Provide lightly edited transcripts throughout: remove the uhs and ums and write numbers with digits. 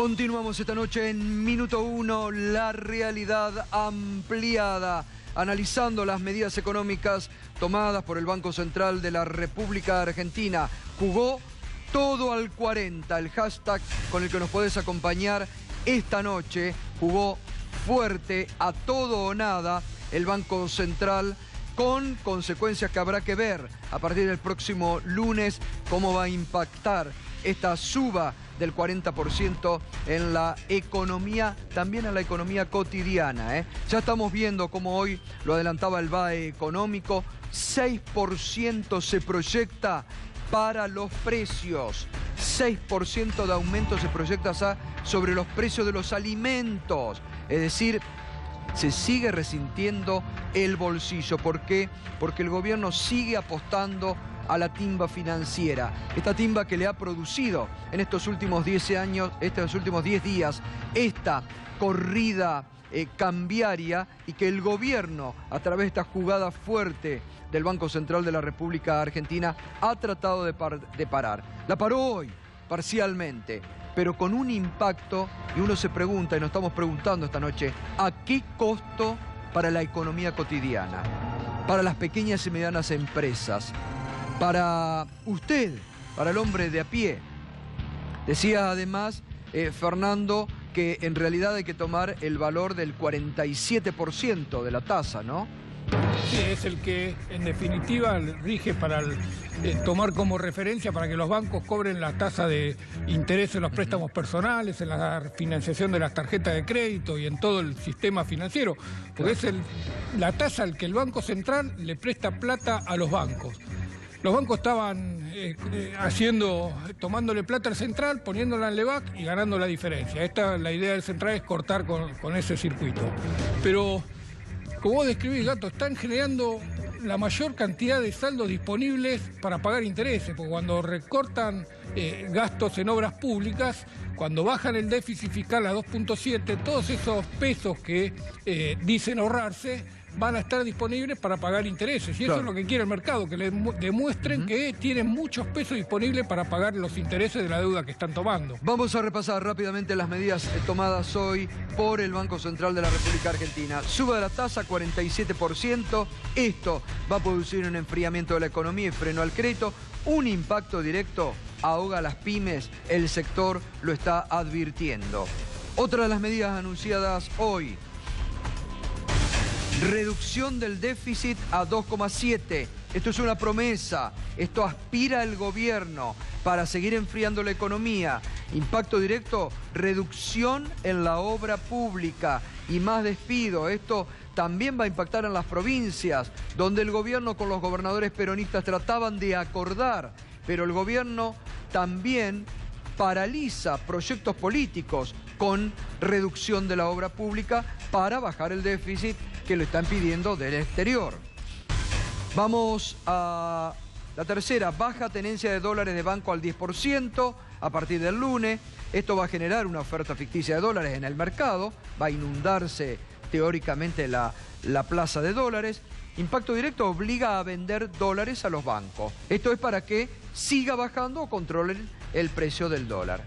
Continuamos esta noche en Minuto 1, la realidad ampliada, analizando las medidas económicas tomadas por el Banco Central de la República Argentina. Jugó todo al 40, el hashtag con el que nos podés acompañar esta noche. Jugó fuerte, a todo o nada, el Banco Central, con consecuencias que habrá que ver a partir del próximo lunes cómo va a impactar esta suba del 40% en la economía, también en la economía cotidiana. Ya estamos viendo cómo hoy lo adelantaba el BAE económico, 6% se proyecta para los precios. 6% de aumento se proyecta sobre los precios de los alimentos. Es decir, se sigue resintiendo el bolsillo. ¿Por qué? Porque el gobierno sigue apostando a la timba financiera. Esta timba que le ha producido en estos últimos 10 años, estos últimos 10 días, esta corrida cambiaria, y que el gobierno, a través de esta jugada fuerte del Banco Central de la República Argentina, ha tratado de parar. La paró hoy, parcialmente, pero con un impacto, y uno se pregunta, y nos estamos preguntando esta noche, ¿a qué costo para la economía cotidiana? Para las pequeñas y medianas empresas, para usted, para el hombre de a pie. Decía además Fernando que en realidad hay que tomar el valor del 47% de la tasa, ¿no? Sí, es el que en definitiva rige para tomar como referencia para que los bancos cobren la tasa de interés en los préstamos personales, en la financiación de las tarjetas de crédito y en todo el sistema financiero, porque es la tasa al que el Banco Central le presta plata a los bancos. Los bancos estaban tomándole plata al central, poniéndola en LEVAC y ganando la diferencia. La idea del central es cortar con ese circuito. Pero, como vos describís, Gato, están generando la mayor cantidad de saldos disponibles para pagar intereses, porque cuando recortan gastos en obras públicas, cuando bajan el déficit fiscal a 2.7, todos esos pesos que dicen ahorrarse van a estar disponibles para pagar intereses. Y eso es lo que quiere el mercado, que le demuestren que tienen muchos pesos disponibles para pagar los intereses de la deuda que están tomando. Vamos a repasar rápidamente las medidas tomadas hoy por el Banco Central de la República Argentina. Sube la tasa 47%. Esto va a producir un enfriamiento de la economía y freno al crédito. Un impacto directo ahoga a las pymes. El sector lo está advirtiendo. Otra de las medidas anunciadas hoy: reducción del déficit a 2,7. Esto es una promesa. Esto aspira el gobierno para seguir enfriando la economía. Impacto directo, reducción en la obra pública y más despido. Esto también va a impactar en las provincias, donde el gobierno con los gobernadores peronistas trataban de acordar, pero el gobierno también paraliza proyectos políticos con reducción de la obra pública para bajar el déficit que lo están pidiendo del exterior. Vamos a la tercera: baja tenencia de dólares de banco al 10% a partir del lunes. Esto va a generar una oferta ficticia de dólares en el mercado, va a inundarse teóricamente la plaza de dólares. Impacto directo obliga a vender dólares a los bancos. Esto es para que siga bajando o controlen el precio del dólar.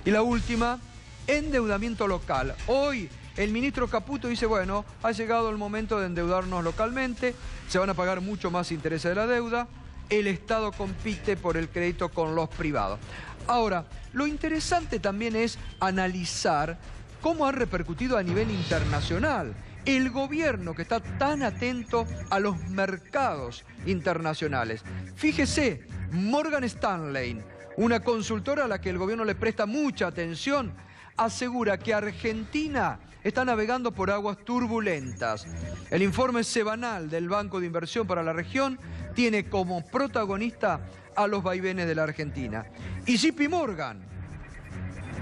Y la última: endeudamiento local. Hoy el ministro Caputo dice, bueno, ha llegado el momento de endeudarnos localmente, se van a pagar mucho más intereses de la deuda, el Estado compite por el crédito con los privados. Ahora, lo interesante también es analizar cómo ha repercutido a nivel internacional. El gobierno, que está tan atento a los mercados internacionales. Fíjese, Morgan Stanley, una consultora a la que el gobierno le presta mucha atención, asegura que Argentina está navegando por aguas turbulentas. El informe semanal del Banco de Inversión para la región tiene como protagonista a los vaivenes de la Argentina. Y JP Morgan,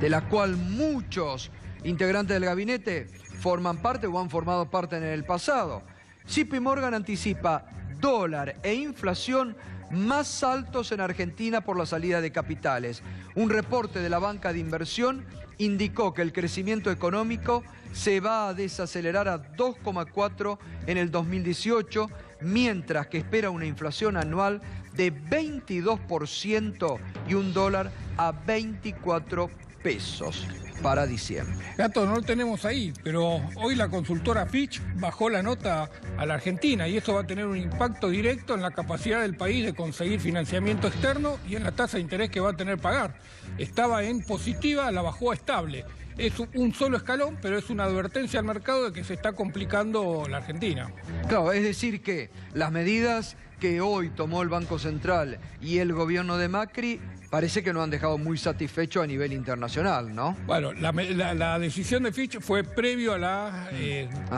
de la cual muchos integrantes del gabinete forman parte o han formado parte en el pasado, JP Morgan anticipa dólar e inflación más altos en Argentina por la salida de capitales. Un reporte de la banca de inversión indicó que el crecimiento económico se va a desacelerar a 2,4 en el 2018, mientras que espera una inflación anual de 22% y un dólar a 24 pesos. para diciembre. Gato, no lo tenemos ahí, pero hoy la consultora Fitch bajó la nota a la Argentina y esto va a tener un impacto directo en la capacidad del país de conseguir financiamiento externo y en la tasa de interés que va a tener que pagar. Estaba en positiva, la bajó a estable. Es un solo escalón, pero es una advertencia al mercado de que se está complicando la Argentina. Claro, es decir que las medidas que hoy tomó el Banco Central y el gobierno de Macri parece que no han dejado muy satisfecho a nivel internacional, ¿no? Bueno, la decisión de Fitch fue previo a la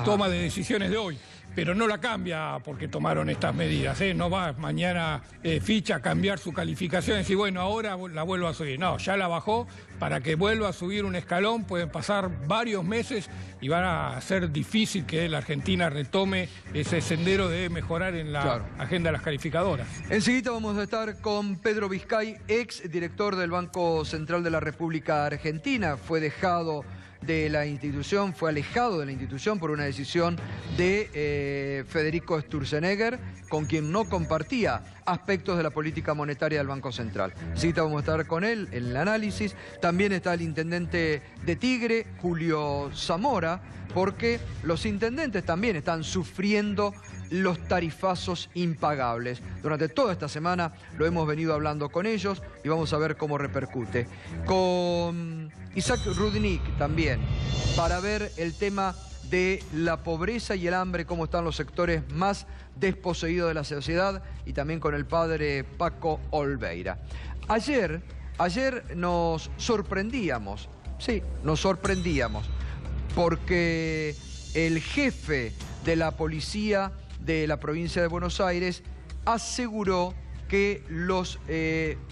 toma de decisiones de hoy, pero no la cambia porque tomaron estas medidas, ¿eh? No va mañana Fitch a cambiar su calificación y decir, bueno, ahora la vuelvo a subir. No, ya la bajó. Para que vuelva a subir un escalón pueden pasar varios meses y van a ser difícil que la Argentina retome ese sendero de mejorar en la agenda de las calificadoras. Enseguida vamos a estar con Pedro Vizcay, ex director del Banco Central de la República Argentina. Fue dejado de la institución, fue alejado de la institución por una decisión de Federico Sturzenegger, con quien no compartía aspectos de la política monetaria del Banco Central. Enseguida vamos a estar con él en el análisis. También está el intendente de Tigre, Julio Zamora, porque los intendentes también están sufriendo los tarifazos impagables. Durante toda esta semana lo hemos venido hablando con ellos y vamos a ver cómo repercute. Con Isaac Rudnick también, para ver el tema de la pobreza y el hambre, cómo están los sectores más desposeídos de la sociedad, y también con el padre Paco Olveira. Ayer nos sorprendíamos, sí, nos sorprendíamos, porque el jefe de la policía de la provincia de Buenos Aires aseguró que los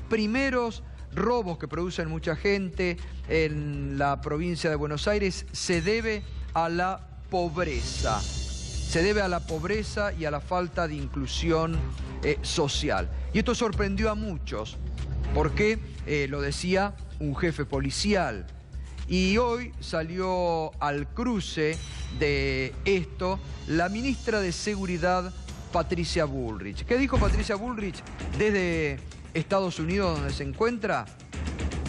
primeros robos que producen mucha gente en la provincia de Buenos Aires se debe a la pobreza. Se debe a la pobreza y a la falta de inclusión social. Y esto sorprendió a muchos, porque lo decía un jefe policial. Y hoy salió al cruce de esto la ministra de Seguridad, Patricia Bullrich. ¿Qué dijo Patricia Bullrich desde Estados Unidos, donde se encuentra?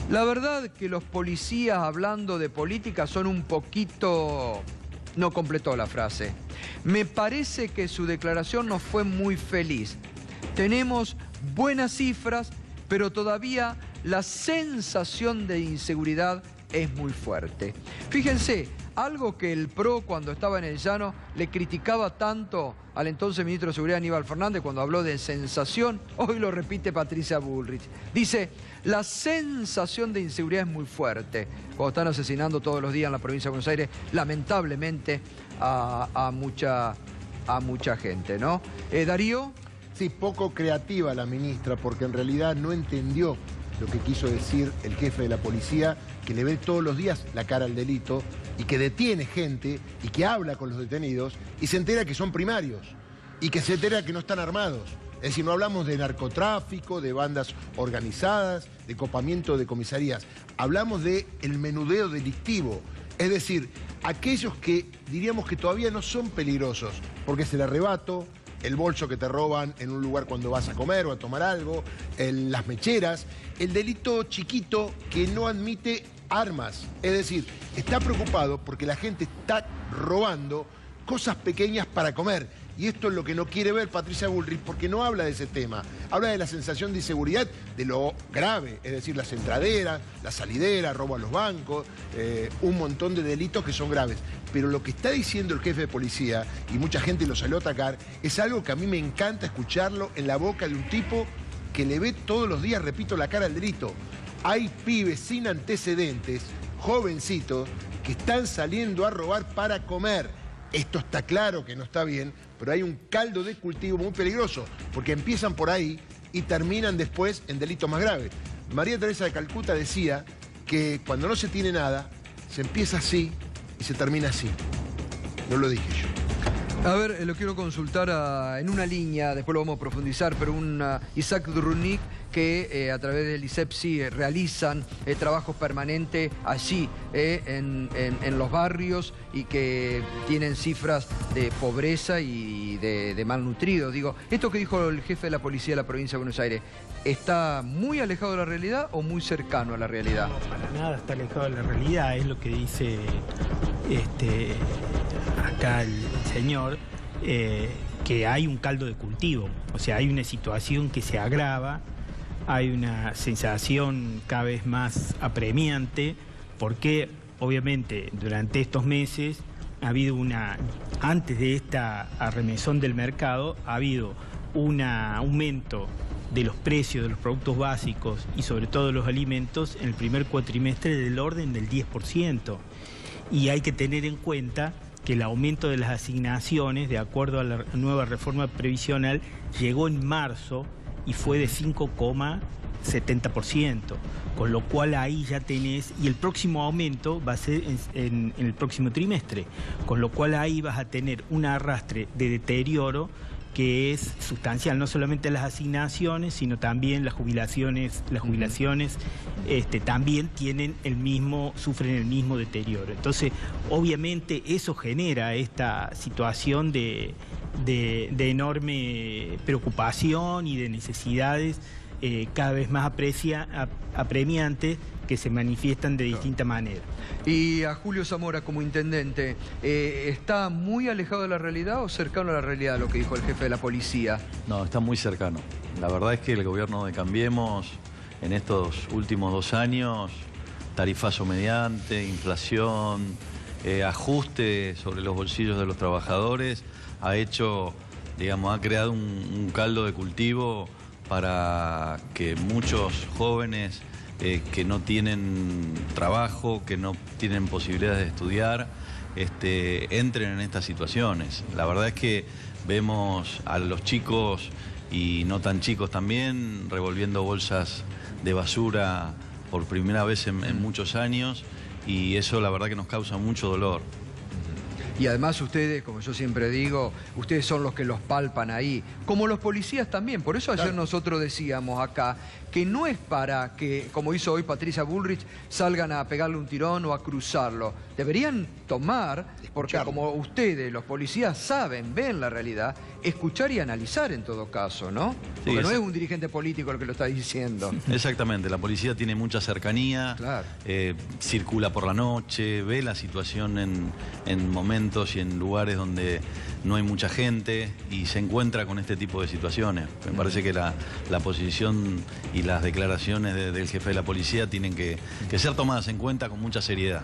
La verdad que los policías hablando de política son un poquito... No completó la frase. Me parece que su declaración no fue muy feliz. Tenemos buenas cifras, pero todavía la sensación de inseguridad es muy fuerte. Fíjense, algo que el PRO cuando estaba en el llano le criticaba tanto al entonces ministro de Seguridad Aníbal Fernández cuando habló de sensación, hoy lo repite Patricia Bullrich. Dice, la sensación de inseguridad es muy fuerte cuando están asesinando todos los días en la provincia de Buenos Aires, lamentablemente, a mucha gente, ¿no? Darío. Sí, poco creativa la ministra, porque en realidad no entendió lo que quiso decir el jefe de la policía, que le ve todos los días la cara al delito y que detiene gente y que habla con los detenidos y se entera que son primarios y que se entera que no están armados. Es decir, no hablamos de narcotráfico, de bandas organizadas, de copamiento de comisarías. Hablamos de el menudeo delictivo. Es decir, aquellos que diríamos que todavía no son peligrosos, porque es el arrebato, el bolso que te roban en un lugar cuando vas a comer o a tomar algo, las mecheras, el delito chiquito que no admite armas. Es decir, está preocupado porque la gente está robando cosas pequeñas para comer. Y esto es lo que no quiere ver Patricia Bullrich, porque no habla de ese tema. Habla de la sensación de inseguridad, de lo grave, es decir, las entraderas, la salidera, robo a los bancos, un montón de delitos que son graves. Pero lo que está diciendo el jefe de policía, y mucha gente lo salió a atacar, es algo que a mí me encanta escucharlo en la boca de un tipo que le ve todos los días, repito, la cara al delito. Hay pibes sin antecedentes, jovencitos, que están saliendo a robar para comer. Esto está claro que no está bien, pero hay un caldo de cultivo muy peligroso, porque empiezan por ahí y terminan después en delitos más graves. María Teresa de Calcuta decía que cuando no se tiene nada, se empieza así y se termina así. No lo dije yo. A ver, lo quiero consultar en una línea, después lo vamos a profundizar, pero un Isaac Drunic que a través del ISEPSI realizan trabajos permanentes allí, en los barrios, y que tienen cifras de pobreza y de malnutridos. Digo, esto que dijo el jefe de la policía de la provincia de Buenos Aires, ¿está muy alejado de la realidad o muy cercano a la realidad? No, para nada está alejado de la realidad, es lo que dice acá el señor, que hay un caldo de cultivo, o sea, hay una situación que se agrava, hay una sensación cada vez más apremiante, porque obviamente durante estos meses ha habido antes de esta arremesón del mercado, ha habido un aumento de los precios de los productos básicos y sobre todo de los alimentos en el primer cuatrimestre del orden del 10%. Y hay que tener en cuenta que el aumento de las asignaciones, de acuerdo a la nueva reforma previsional, llegó en marzo y fue de 5,70%, con lo cual ahí ya tenés, y el próximo aumento va a ser en el próximo trimestre, con lo cual ahí vas a tener un arrastre de deterioro que es sustancial, no solamente las asignaciones, sino también las jubilaciones. Las jubilaciones también sufren el mismo deterioro. Entonces, obviamente, eso genera esta situación de enorme preocupación y de necesidades cada vez más apremiantes, que se manifiestan de distinta manera. Y a Julio Zamora, como intendente, ¿está muy alejado de la realidad o cercano a la realidad lo que dijo el jefe de la policía? No, está muy cercano. La verdad es que el gobierno de Cambiemos, en estos últimos 2 años, tarifazo mediante, inflación, ajuste sobre los bolsillos de los trabajadores, ha hecho, digamos, ha creado un caldo de cultivo para que muchos jóvenes que no tienen trabajo, que no tienen posibilidades de estudiar, entren en estas situaciones. La verdad es que vemos a los chicos y no tan chicos también revolviendo bolsas de basura por primera vez en muchos años, y eso la verdad que nos causa mucho dolor. Y además ustedes, como yo siempre digo, ustedes son los que los palpan ahí, como los policías también. Por eso ayer nosotros decíamos acá que no es para que, como hizo hoy Patricia Bullrich, salgan a pegarle un tirón o a cruzarlo. Deberían tomar, porque como ustedes, los policías, saben, ven la realidad, escuchar y analizar en todo caso, ¿no? Porque sí, no es un dirigente político el que lo está diciendo. Exactamente, la policía tiene mucha cercanía, claro. Circula por la noche, ve la situación en momentos y en lugares donde no hay mucha gente y se encuentra con este tipo de situaciones. Me parece que la posición y las declaraciones del jefe de la policía tienen que ser tomadas en cuenta con mucha seriedad.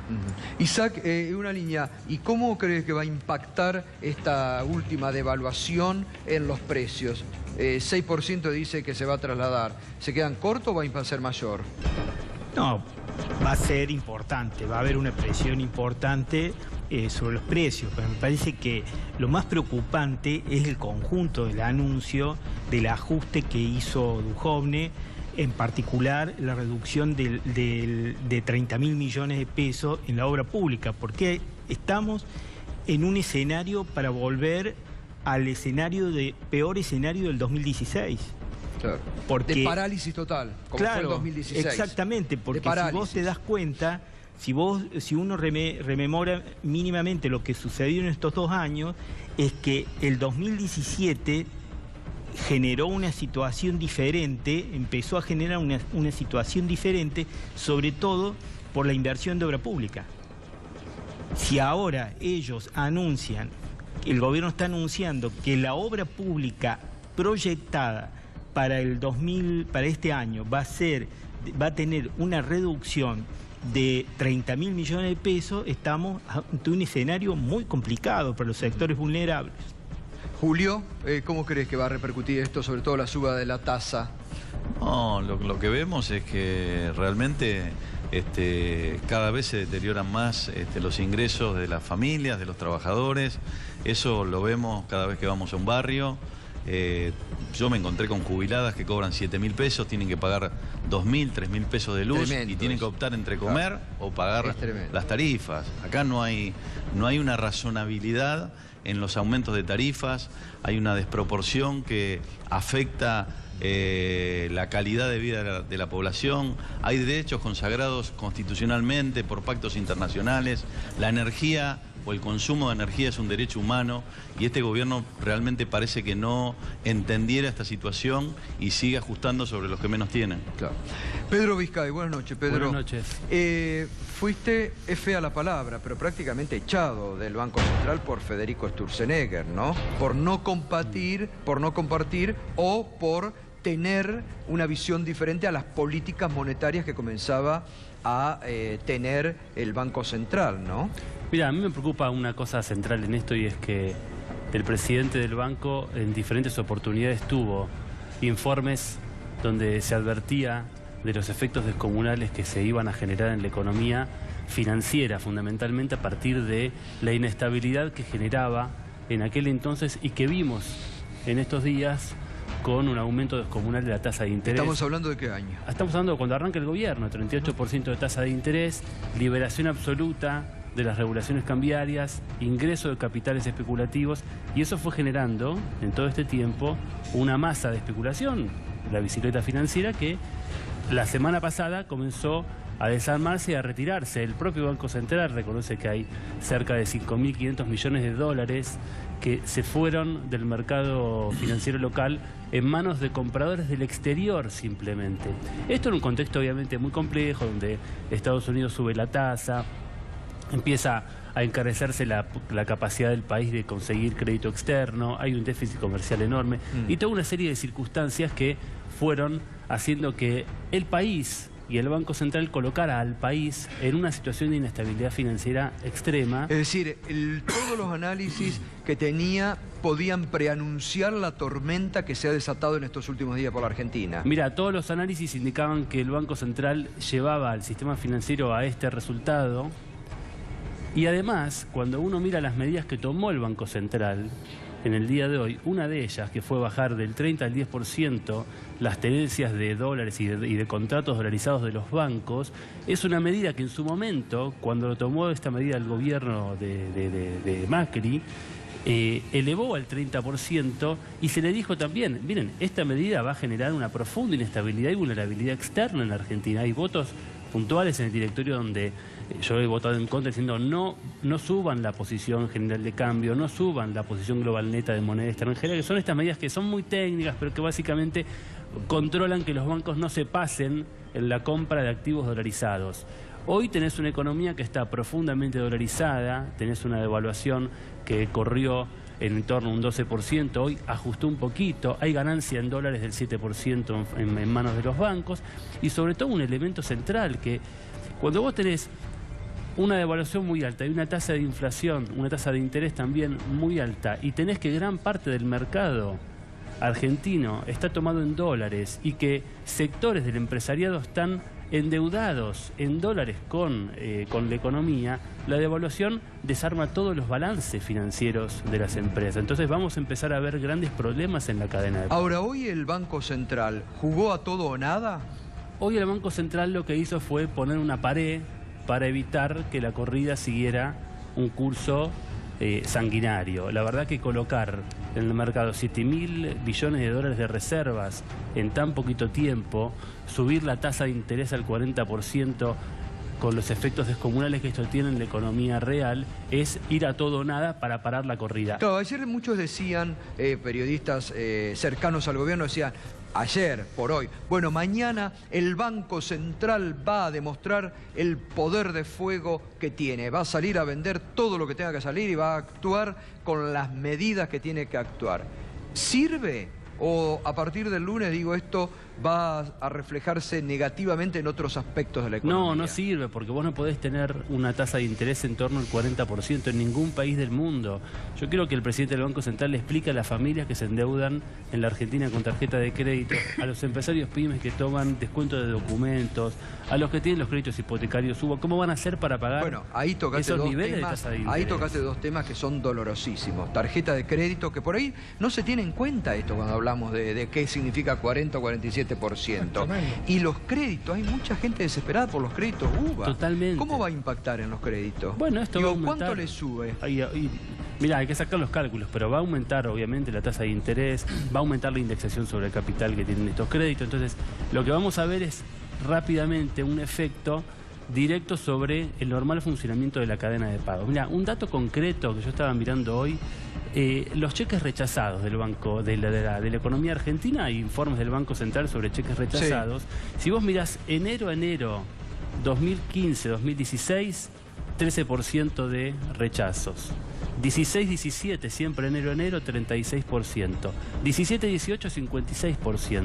Isaac, una línea, ¿y cómo crees que va a impactar esta última devaluación en los precios? 6% dice que se va a trasladar. ¿Se quedan cortos o va a ser mayor? No, va a ser importante, va a haber una presión importante sobre los precios, pero me parece que lo más preocupante es el conjunto del anuncio del ajuste que hizo Duhovne, en particular la reducción de 30.000 millones de pesos en la obra pública, porque estamos en un escenario para volver al peor escenario del 2016. Claro. Porque, de parálisis total, como fue el 2016. Exactamente, porque si vos te das cuenta, si uno rememora mínimamente lo que sucedió en estos 2 años, es que el 2017 generó una situación diferente, empezó a generar una situación diferente, sobre todo por la inversión de obra pública. Si ahora ellos anuncian, el gobierno está anunciando que la obra pública proyectada para este año va a tener una reducción de 30.000 millones de pesos, estamos ante un escenario muy complicado para los sectores vulnerables. Julio, ¿cómo crees que va a repercutir esto, sobre todo la suba de la tasa? No, lo que vemos es que realmente cada vez se deterioran más los ingresos de las familias, de los trabajadores. Eso lo vemos cada vez que vamos a un barrio. Yo me encontré con jubiladas que cobran 7.000 pesos, tienen que pagar 2.000, 3.000 pesos de luz. Tremendo, y tienen que optar entre comer o pagar las tarifas. Acá no hay una razonabilidad en los aumentos de tarifas, hay una desproporción que afecta la calidad de vida de la población, hay derechos consagrados constitucionalmente por pactos internacionales, la energía o el consumo de energía es un derecho humano y este gobierno realmente parece que no entendiera esta situación y sigue ajustando sobre los que menos tienen. Claro. Pedro Vizcay, buenas noches, Pedro. Buenas noches. Fuiste, es fea la palabra, pero prácticamente echado del Banco Central por Federico Sturzenegger, ¿no? Por no compartir o por tener una visión diferente a las políticas monetarias que comenzaba a tener el Banco Central, ¿no? Mira, a mí me preocupa una cosa central en esto y es que el presidente del banco en diferentes oportunidades tuvo informes donde se advertía de los efectos descomunales que se iban a generar en la economía financiera, fundamentalmente a partir de la inestabilidad que generaba en aquel entonces y que vimos en estos días con un aumento descomunal de la tasa de interés. ¿Estamos hablando de qué año? Estamos hablando de cuando arranca el gobierno, 38% de tasa de interés, liberación absoluta de las regulaciones cambiarias, ingreso de capitales especulativos, y eso fue generando en todo este tiempo una masa de especulación, la bicicleta financiera, que la semana pasada comenzó a desarmarse y a retirarse. El propio Banco Central reconoce que hay cerca de 5.500 millones de dólares que se fueron del mercado financiero local en manos de compradores del exterior simplemente. Esto en un contexto obviamente muy complejo, donde Estados Unidos sube la tasa, empieza a encarecerse la capacidad del país de conseguir crédito externo, hay un déficit comercial enorme y toda una serie de circunstancias que fueron haciendo que el país y el Banco Central colocara al país en una situación de inestabilidad financiera extrema. Es decir, todos los análisis que tenía podían preanunciar la tormenta que se ha desatado en estos últimos días por la Argentina. Mira, todos los análisis indicaban que el Banco Central llevaba al sistema financiero a este resultado. Y además, cuando uno mira las medidas que tomó el Banco Central en el día de hoy, una de ellas, que fue bajar del 30 al 10% las tenencias de dólares y de contratos dolarizados de los bancos, es una medida que en su momento, cuando tomó esta medida el gobierno de Macri, elevó al 30% y se le dijo también, miren, esta medida va a generar una profunda inestabilidad y vulnerabilidad externa en la Argentina. Hay votos puntuales en el directorio donde yo he votado en contra diciendo no suban la posición general de cambio, no suban la posición global neta de moneda extranjera, que son estas medidas que son muy técnicas, pero que básicamente controlan que los bancos no se pasen en la compra de activos dolarizados. Hoy tenés una economía que está profundamente dolarizada, tenés una devaluación que corrió en torno a un 12%, hoy ajustó un poquito, hay ganancia en dólares del 7% en manos de los bancos, y sobre todo un elemento central, que cuando vos tenés una devaluación muy alta y una tasa de inflación, una tasa de interés también muy alta, y tenés que gran parte del mercado argentino está tomado en dólares y que sectores del empresariado están endeudados en dólares con la economía, la devaluación desarma todos los balances financieros de las empresas. Entonces vamos a empezar a ver grandes problemas en la cadena de... Ahora, ¿hoy el Banco Central jugó a todo o nada? Hoy el Banco Central lo que hizo fue poner una pared para evitar que la corrida siguiera un curso sanguinario. La verdad que colocar en el mercado 7.000 billones de dólares de reservas en tan poquito tiempo, subir la tasa de interés al 40% con los efectos descomunales que esto tiene en la economía real, es ir a todo o nada para parar la corrida. Claro, ayer muchos decían, periodistas cercanos al gobierno decían, ayer, por hoy, bueno, mañana el Banco Central va a demostrar el poder de fuego que tiene, va a salir a vender todo lo que tenga que salir y va a actuar con las medidas que tiene que actuar. ¿Sirve o a partir del lunes, digo, esto va a reflejarse negativamente en otros aspectos de la economía? No, no sirve, porque vos no podés tener una tasa de interés en torno al 40% en ningún país del mundo. Yo creo que el presidente del Banco Central le explica a las familias que se endeudan en la Argentina con tarjeta de crédito, a los empresarios pymes que toman descuento de documentos, a los que tienen los créditos hipotecarios, ¿cómo van a hacer para pagar ahí esos niveles de tasa de interés? Ahí tocaste dos temas que son dolorosísimos. Tarjeta de crédito, que por ahí no se tiene en cuenta esto cuando hablamos de qué significa 40 o 47%. Y los créditos, hay mucha gente desesperada por los créditos UVA. Totalmente. ¿Cómo va a impactar en los créditos? Bueno, esto va a aumentar. ¿Cuánto le sube? Mirá, hay que sacar los cálculos, pero va a aumentar obviamente la tasa de interés, va a aumentar la indexación sobre el capital que tienen estos créditos. Entonces, lo que vamos a ver es rápidamente un efecto directo sobre el normal funcionamiento de la cadena de pagos. Mira, un dato concreto que yo estaba mirando hoy, los cheques rechazados del banco, de la economía argentina, hay informes del Banco Central sobre cheques rechazados. Sí. Si vos mirás enero a enero 2015-2016, 13% de rechazos. 16-17, siempre enero a enero, 36%. 17-18, 56%.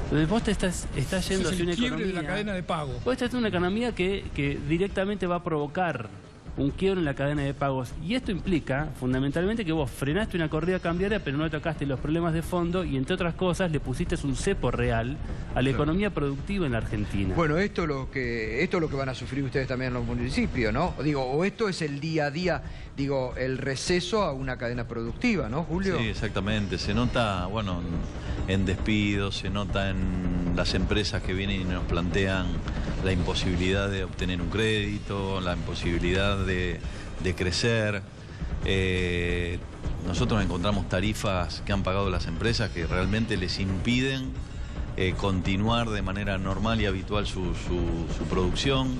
Entonces vos te estás yendo hacia una economía de la cadena de pago. Vos estás en una economía que directamente va a provocar un quiebre en la cadena de pagos. Y esto implica, fundamentalmente, que vos frenaste una corrida cambiaria, pero no tocaste los problemas de fondo y, entre otras cosas, le pusiste un cepo real a la economía productiva en la Argentina. Bueno, esto es lo que van a sufrir ustedes también en los municipios, ¿no? Digo, o esto es el día a día, digo, el receso a una cadena productiva, ¿no, Julio? Sí, exactamente. Se nota, bueno, en despidos, se nota en las empresas que vienen y nos plantean la imposibilidad de obtener un crédito, la imposibilidad de crecer. Nosotros encontramos tarifas que han pagado las empresas que realmente les impiden continuar de manera normal y habitual su producción,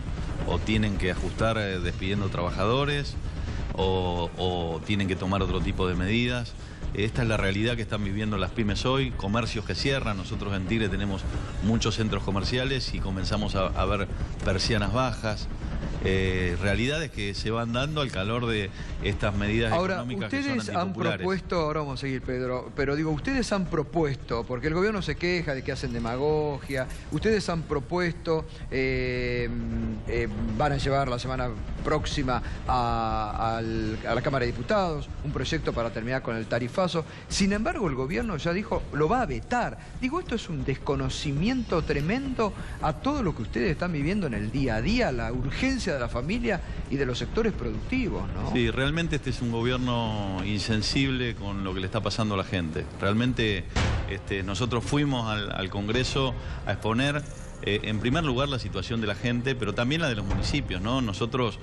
o tienen que ajustar despidiendo trabajadores, o tienen que tomar otro tipo de medidas. Esta es la realidad que están viviendo las pymes hoy, comercios que cierran. Nosotros en Tigre tenemos muchos centros comerciales y comenzamos a ver persianas bajas. Realidades que se van dando al calor de estas medidas económicas que son antipopulares. Ustedes han propuesto, ahora vamos a seguir, Pedro, pero digo, ustedes han propuesto, porque el gobierno se queja de que hacen demagogia, ustedes han propuesto, van a llevar la semana próxima a la Cámara de Diputados un proyecto para terminar con el tarifazo. Sin embargo, el gobierno ya dijo, lo va a vetar. Digo, esto es un desconocimiento tremendo a todo lo que ustedes están viviendo en el día a día, la urgencia de la familia y de los sectores productivos, ¿no? Sí, realmente este es un gobierno insensible con lo que le está pasando a la gente. Realmente nosotros fuimos al Congreso a exponer, en primer lugar, la situación de la gente, pero también la de los municipios, ¿no? Nosotros,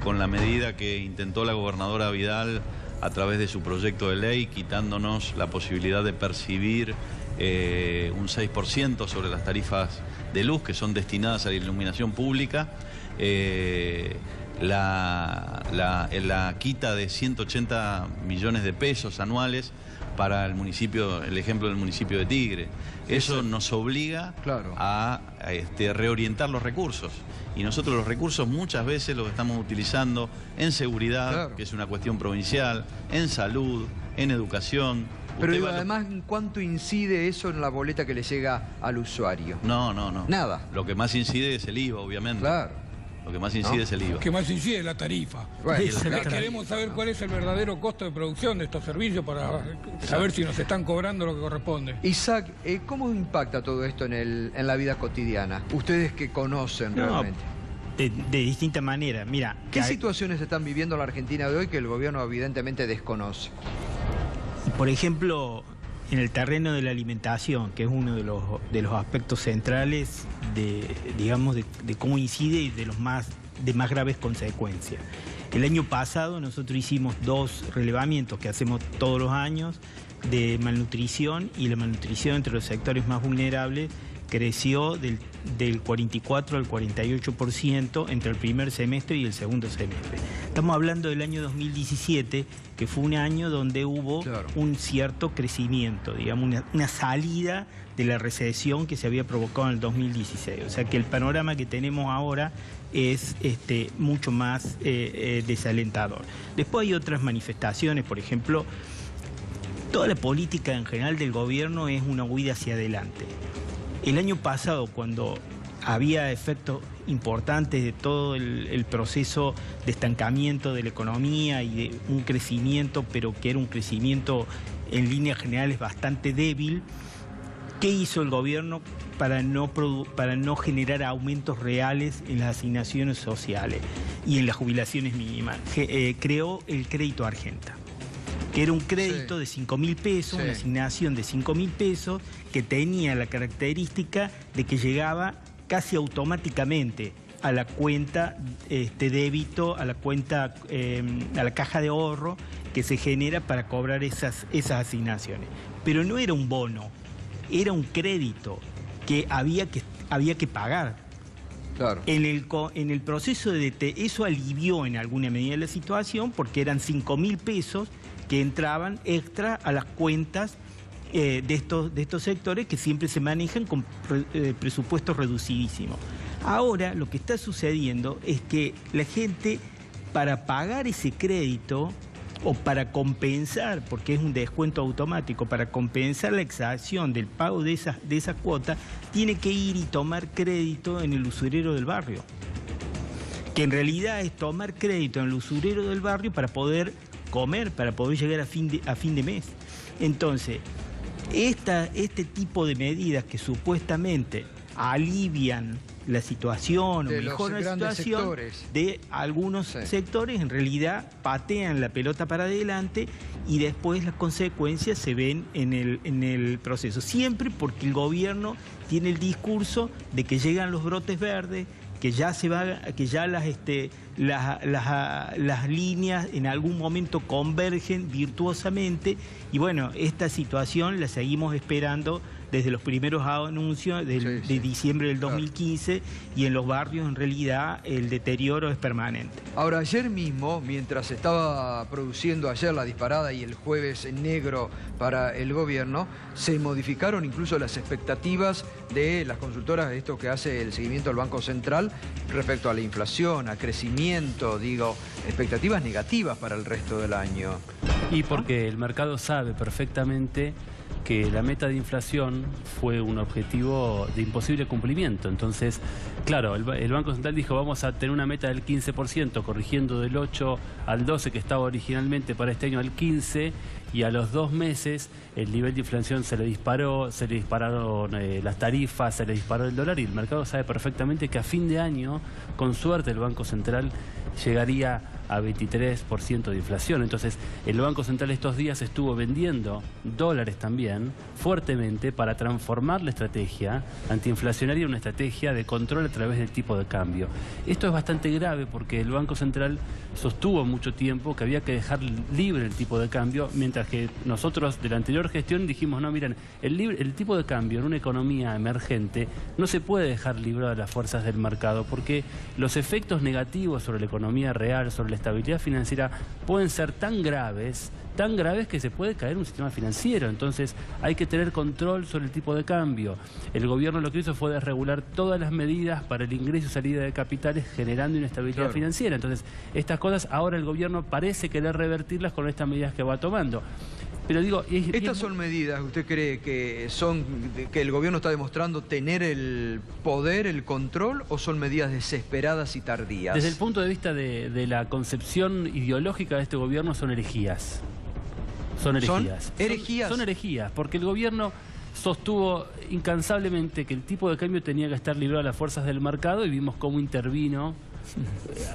con la medida que intentó la gobernadora Vidal a través de su proyecto de ley, quitándonos la posibilidad de percibir un 6% sobre las tarifas de luz que son destinadas a la iluminación pública, la quita de 180 millones de pesos anuales para el municipio, el ejemplo del municipio de Tigre. Eso nos obliga a reorientar los recursos. Y nosotros los recursos muchas veces los estamos utilizando en seguridad, que es una cuestión provincial, en salud, en educación. Pero digo, además, ¿cuánto incide eso en la boleta que le llega al usuario? No. Nada. Lo que más incide es el IVA, obviamente. Claro. Lo que más incide es el IVA. Lo que más incide es la tarifa. Bueno, queremos saber cuál es el verdadero costo de producción de estos servicios para saber si nos están cobrando lo que corresponde. Isaac, ¿cómo impacta todo esto en la vida cotidiana? Ustedes que conocen realmente. De distinta manera. Mira, ¿qué situaciones están viviendo en la Argentina de hoy que el gobierno evidentemente desconoce? Por ejemplo, en el terreno de la alimentación, que es uno de los aspectos centrales de cómo incide y de más graves consecuencias. El año pasado nosotros hicimos 2 relevamientos que hacemos todos los años de malnutrición, y la malnutrición entre los sectores más vulnerables creció del 44 al 48% entre el primer semestre y el segundo semestre. Estamos hablando del año 2017, que fue un año donde hubo un cierto crecimiento, digamos, una salida de la recesión que se había provocado en el 2016. O sea que el panorama que tenemos ahora es mucho más desalentador. Después hay otras manifestaciones, por ejemplo, Toda la política en general del gobierno es una huida hacia adelante. El año pasado, cuando había efectos importantes de todo el proceso de estancamiento de la economía y de un crecimiento, pero que era un crecimiento en líneas generales bastante débil, ¿qué hizo el gobierno para no generar aumentos reales en las asignaciones sociales y en las jubilaciones mínimas? Creó el crédito Argenta, que era un crédito de 5.000 pesos, una asignación de 5.000 pesos, que tenía la característica de que llegaba casi automáticamente a la cuenta débito, a la cuenta, a la caja de ahorro que se genera para cobrar esas asignaciones. Pero no era un bono, era un crédito que había que pagar. Claro. En el proceso de eso alivió en alguna medida la situación, porque eran 5.000 pesos que entraban extra a las cuentas de estos sectores que siempre se manejan con presupuestos reducidísimos. Ahora lo que está sucediendo es que la gente, para pagar ese crédito o para compensar, porque es un descuento automático, para compensar la exacción del pago de esas cuotas, tiene que ir y tomar crédito en el usurero del barrio, que en realidad es tomar crédito en el usurero del barrio para poder comer, para poder llegar a fin de mes. Entonces, este tipo de medidas que supuestamente alivian la situación o mejoran la situación de algunos sectores, en realidad patean la pelota para adelante y después las consecuencias se ven en el proceso. Siempre porque el gobierno tiene el discurso de que llegan los brotes verdes, que ya las líneas en algún momento convergen virtuosamente, y bueno, esta situación la seguimos esperando desde los primeros anuncios de diciembre del 2015, y en los barrios en realidad el deterioro es permanente. Ahora, ayer mismo, mientras estaba produciendo ayer la disparada y el jueves negro para el gobierno, se modificaron incluso las expectativas de las consultoras, esto que hace el seguimiento del Banco Central, respecto a la inflación, a crecimiento, digo, expectativas negativas para el resto del año. Y porque el mercado sabe perfectamente que la meta de inflación fue un objetivo de imposible cumplimiento. Entonces, claro, el Banco Central dijo vamos a tener una meta del 15%, corrigiendo del 8 al 12 que estaba originalmente para este año al 15%, y a los 2 meses el nivel de inflación se le dispararon las tarifas, se le disparó el dólar, y el mercado sabe perfectamente que a fin de año, con suerte, el Banco Central llegaría a 23% de inflación. Entonces, el Banco Central estos días estuvo vendiendo dólares también fuertemente para transformar la estrategia antiinflacionaria en una estrategia de control a través del tipo de cambio. Esto es bastante grave porque el Banco Central sostuvo mucho tiempo que había que dejar libre el tipo de cambio, mientras que nosotros de la anterior gestión dijimos, no, miren, el tipo de cambio en una economía emergente no se puede dejar librado a las fuerzas del mercado, porque los efectos negativos sobre la economía real, sobre la estabilidad financiera, pueden ser tan graves que se puede caer un sistema financiero. Entonces hay que tener control sobre el tipo de cambio. El gobierno lo que hizo fue desregular todas las medidas para el ingreso y salida de capitales, generando inestabilidad financiera. Entonces estas cosas ahora el gobierno parece querer revertirlas con estas medidas que va tomando. Pero digo, ¿estas son medidas, usted cree que el gobierno está demostrando tener el poder, el control, o son medidas desesperadas y tardías? Desde el punto de vista de la concepción ideológica de este gobierno, son herejías. Son herejías. Son herejías, porque el gobierno sostuvo incansablemente que el tipo de cambio tenía que estar librado a las fuerzas del mercado, y vimos cómo intervino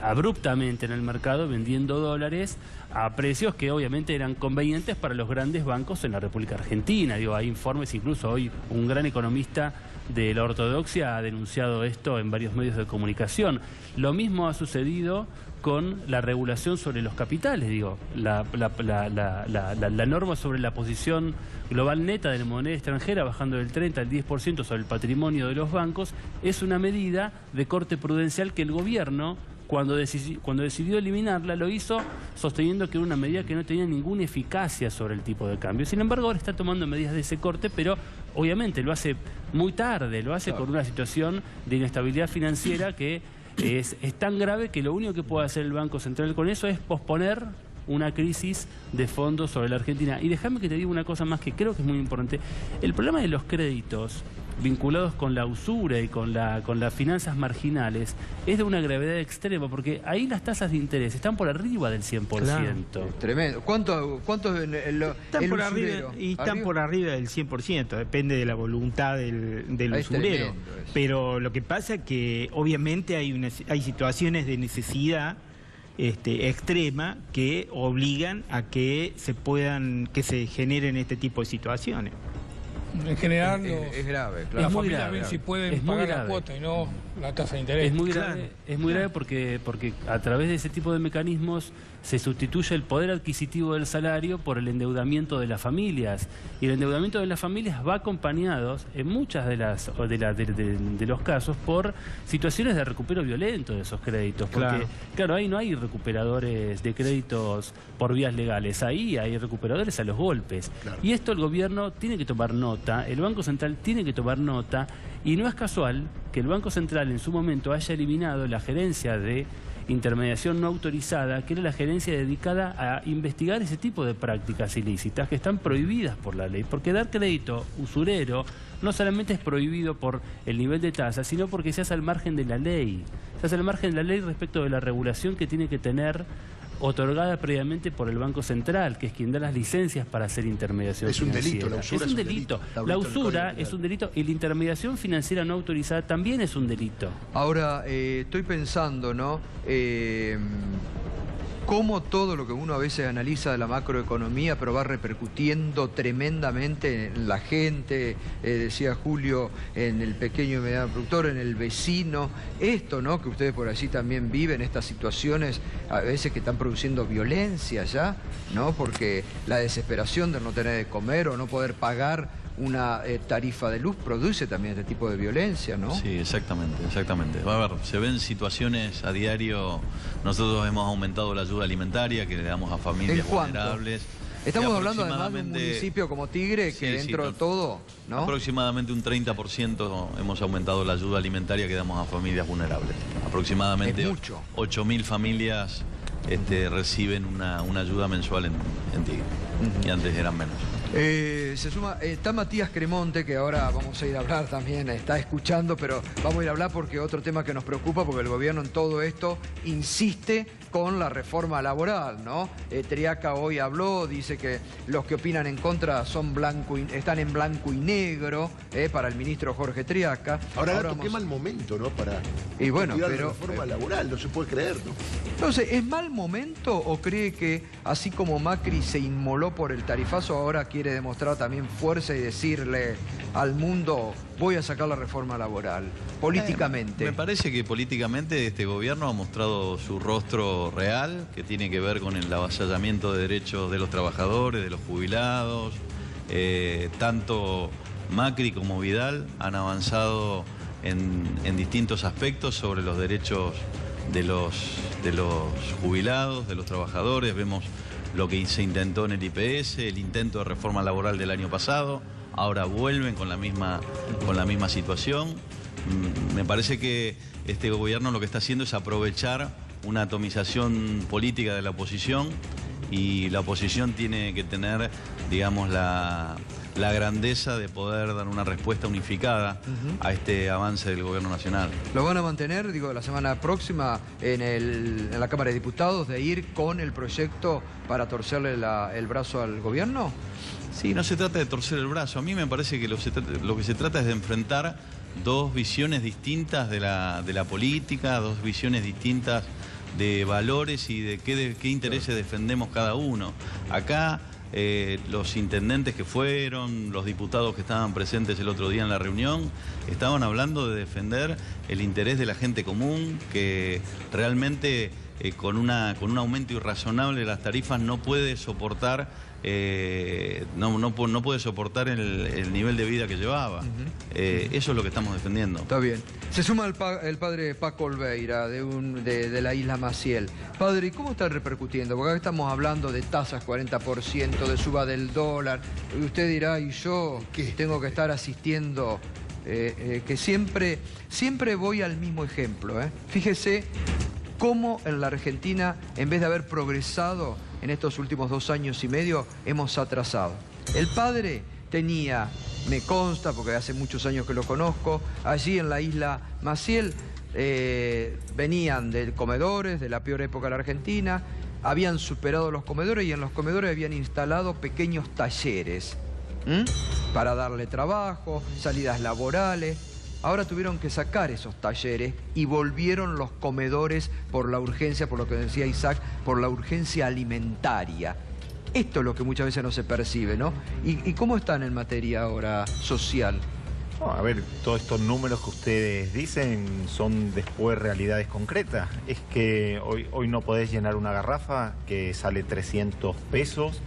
abruptamente en el mercado vendiendo dólares a precios que obviamente eran convenientes para los grandes bancos en la República Argentina. Digo, hay informes, incluso hoy un gran economista de la ortodoxia ha denunciado esto en varios medios de comunicación. Lo mismo ha sucedido con la regulación sobre los capitales. Digo, la norma sobre la posición global neta de la moneda extranjera, bajando del 30 al 10% sobre el patrimonio de los bancos, es una medida de corte prudencial que el gobierno, cuando decidió eliminarla, lo hizo sosteniendo que era una medida que no tenía ninguna eficacia sobre el tipo de cambio. Sin embargo, ahora está tomando medidas de ese corte, pero obviamente lo hace muy tarde, lo hace con una situación de inestabilidad financiera que es tan grave que lo único que puede hacer el Banco Central con eso es posponer una crisis de fondo sobre la Argentina. Y déjame que te diga una cosa más que creo que es muy importante. El problema de los créditos vinculados con la usura y con las finanzas marginales es de una gravedad extrema, porque ahí las tasas de interés están por arriba del 100%. Claro. Tremendo. ¿Cuánto están por arriba, y están por arriba del 100%, depende de la voluntad del usurero. Pero lo que pasa es que obviamente hay situaciones de necesidad extrema que obligan a que se generen este tipo de situaciones. En general, es grave, claro. Las familias ven si pueden pagar la cuota y no la tasa de interés. Es muy grave porque a través de ese tipo de mecanismos se sustituye el poder adquisitivo del salario por el endeudamiento de las familias. Y el endeudamiento de las familias va acompañado, en muchas de los casos, por situaciones de recupero violento de esos créditos. Porque, claro, ahí no hay recuperadores de créditos por vías legales, ahí hay recuperadores a los golpes. Claro. Y esto el gobierno tiene que tomar nota, el Banco Central tiene que tomar nota, y no es casual que el Banco Central en su momento haya eliminado la gerencia de intermediación no autorizada, que era la gerencia dedicada a investigar ese tipo de prácticas ilícitas que están prohibidas por la ley, porque dar crédito usurero no solamente es prohibido por el nivel de tasa, sino porque se hace al margen de la ley, se hace al margen de la ley respecto de la regulación que tiene que tener otorgada previamente por el Banco Central, que es quien da las licencias para hacer intermediación financiera. Es un delito, la usura es un delito. La usura es un delito y la intermediación financiera no autorizada también es un delito. Ahora, estoy pensando, ¿no? Cómo todo lo que uno a veces analiza de la macroeconomía, pero va repercutiendo tremendamente en la gente, decía Julio, en el pequeño y mediano productor, en el vecino. Esto, ¿no? Que ustedes por allí también viven, estas situaciones a veces que están produciendo violencia ya, ¿no? Porque la desesperación de no tener de comer o no poder pagar una tarifa de luz produce también este tipo de violencia, ¿no? Sí, exactamente. Va a ver, se ven situaciones a diario. Nosotros hemos aumentado la ayuda alimentaria que le damos a familias vulnerables. Estamos hablando además de un municipio como Tigre, que dentro de todo, ¿no? Aproximadamente un 30% hemos aumentado la ayuda alimentaria que damos a familias vulnerables. Aproximadamente 8.000 familias reciben una ayuda mensual en Tigre. Y antes eran menos. Se suma, está Matías Cremonte, que ahora vamos a ir a hablar también, está escuchando, pero vamos a ir a hablar porque otro tema que nos preocupa, porque el gobierno en todo esto insiste con la reforma laboral, ¿no? Triaca hoy habló, dice que los que opinan en contra están en blanco y negro, para el ministro Jorge Triaca. Ahora qué mal momento, ¿no? Para la reforma laboral, no se puede creer, ¿no? Entonces, ¿es mal momento o cree que así como Macri se inmoló por el tarifazo, ahora quiere demostrar también fuerza y decirle al mundo, voy a sacar la reforma laboral, políticamente? Me parece que políticamente este gobierno ha mostrado su rostro real, que tiene que ver con el avasallamiento de derechos de los trabajadores, de los jubilados. Tanto Macri como Vidal han avanzado en distintos aspectos sobre los derechos de los jubilados, de los trabajadores. Vemos lo que se intentó en el IPS, el intento de reforma laboral del año pasado. Ahora vuelven con la misma situación. Me parece que este gobierno lo que está haciendo es aprovechar una atomización política de la oposición, y la oposición tiene que tener, digamos, la grandeza de poder dar una respuesta unificada a este avance del gobierno nacional. ¿Lo van a mantener, digo, la semana próxima en la Cámara de Diputados, de ir con el proyecto para torcerle el brazo al gobierno? Sí, no se trata de torcer el brazo. A mí me parece que lo que se trata es de enfrentar dos visiones distintas de la política, dos visiones distintas de valores y de qué intereses defendemos cada uno. Acá los intendentes que fueron, los diputados que estaban presentes el otro día en la reunión, estaban hablando de defender el interés de la gente común, que realmente con un aumento irrazonable de las tarifas no puede soportar no puede soportar el nivel de vida que llevaba. Eso es lo que estamos defendiendo. Está bien. Se suma el padre Paco Olveira de la isla Maciel. Padre, ¿y cómo está repercutiendo? Porque acá estamos hablando de tasas 40%, de suba del dólar. Y usted dirá, ¿y yo tengo que estar asistiendo? Que siempre voy al mismo ejemplo. Fíjese cómo en la Argentina, en vez de haber progresado en estos últimos 2 años y medio hemos atrasado. El padre tenía, me consta, porque hace muchos años que lo conozco, allí en la isla Maciel, venían de comedores, de la peor época de la Argentina, habían superado los comedores y en los comedores habían instalado pequeños talleres para darle trabajo, salidas laborales. Ahora tuvieron que sacar esos talleres y volvieron los comedores por la urgencia, por lo que decía Isaac, por la urgencia alimentaria. Esto es lo que muchas veces no se percibe, ¿no? ¿Y cómo están en materia ahora social? No, a ver, todos estos números que ustedes dicen son después realidades concretas. Es que hoy no podés llenar una garrafa que sale 300 pesos.